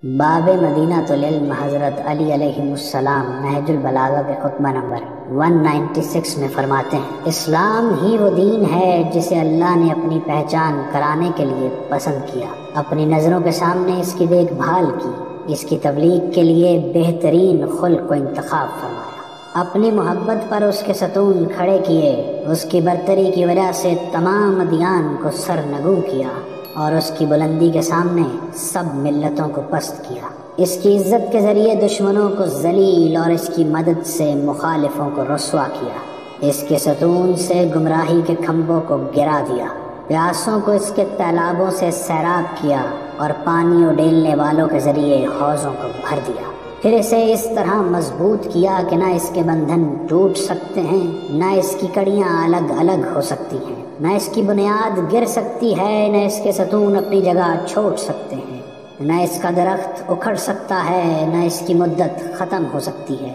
باب مدینہ العلم حضرت علی علیہ السلام نہج البلاغہ کے خطبہ نمبر 196 میں فرماتے ہیں، اسلام ہی وہ دین ہے جسے اللہ نے اپنی پہچان کرانے کے لیے پسند کیا، اپنی نظروں کے سامنے اس کی دیکھ بھال کی، اس کی تبلیغ کے لیے بہترین خلق کو انتخاب فرمایا، اپنی محبت پر اس کے ستون کھڑے کیے، اس کی برتری کی وجہ سے تمام ادیان کو سرنگوں کیا اور اس کی بلندی کے سامنے سب ملتوں کو پست کیا، اس کی عزت کے ذریعے دشمنوں کو ذلیل اور اس کی مدد سے مخالفوں کو رسوا کیا، اس کے ستون سے گمراہی کے کھمبوں کو گرا دیا، پیاسوں کو اس کے تالابوں سے سیراب کیا اور پانی اڈیلنے والوں کے ذریعے حوضوں کو بھر دیا، پھر اسے اس طرح مضبوط کیا کہ نہ اس کے بندھن ٹوٹ سکتے ہیں، نہ اس کی کڑیاں الگ الگ ہو سکتی ہیں، نہ اس کی بنیاد گر سکتی ہے، نہ اس کے ستون اپنی جگہ چھوڑ سکتے ہیں، نہ اس کا درخت اکھڑ سکتا ہے، نہ اس کی مدت ختم ہو سکتی ہے،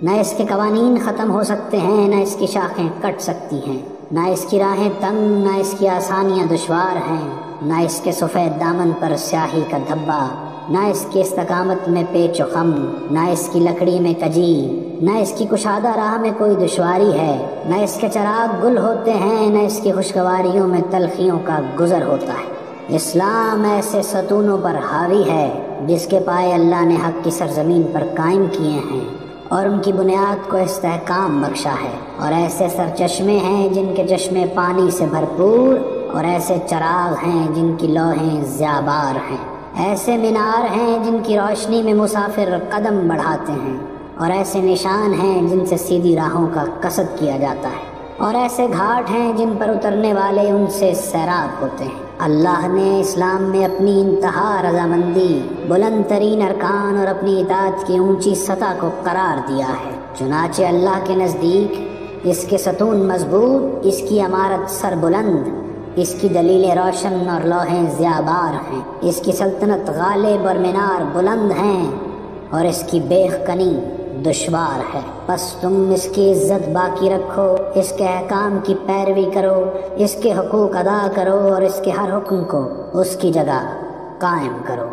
نہ اس کے قوانین ختم ہو سکتے ہیں، نہ اس کی شاخیں کٹ سکتی ہیں، نہ اس کی راہیں تنگ، نہ اس کی آسانیاں دشوار ہیں، نہ اس کے سفید دامن پر سیاہی کا دھبا، نہ اس کی استقامت میں پیچ و خم، نہ اس کی لکڑی میں کجی، نہ اس کی کشادہ راہ میں کوئی دشواری ہے، نہ اس کے چراغ گل ہوتے ہیں، نہ اس کی خوشگواریوں میں تلخیوں کا گزر ہوتا ہے۔ اسلام ایسے ستونوں پر حاوی ہے جس کے پائے اللہ نے حق کی سرزمین پر قائم کیے ہیں اور ان کی بنیاد کو استحکام بخشا ہے، اور ایسے سرچشمے ہیں جن کے چشمے پانی سے بھرپور، اور ایسے چراغ ہیں جن کی لوحیں ضیابار ہیں، ایسے مینار ہیں جن کی روشنی میں مسافر قدم بڑھاتے ہیں، اور ایسے نشان ہیں جن سے سیدھی راہوں کا قصد کیا جاتا ہے، اور ایسے گھاٹ ہیں جن پر اترنے والے ان سے سیراب ہوتے ہیں۔ اللہ نے اسلام میں اپنی انتہا رضامندی، بلند ترین ارکان اور اپنی اطاعت کی اونچی سطح کو قرار دیا ہے، چنانچہ اللہ کے نزدیک اس کے ستون مضبوط، اس کی عمارت سر بلند، اس کی دلیلیں روشن اور لوحیں ضیابار ہیں، اس کی سلطنت غالب اور مینار بلند ہیں، اور اس کی بیخ کنی دشوار ہے، پس تم اس کی عزت باقی رکھو، اس کے احکام کی پیروی کرو، اس کے حقوق ادا کرو اور اس کے ہر حکم کو اس کی جگہ قائم کرو۔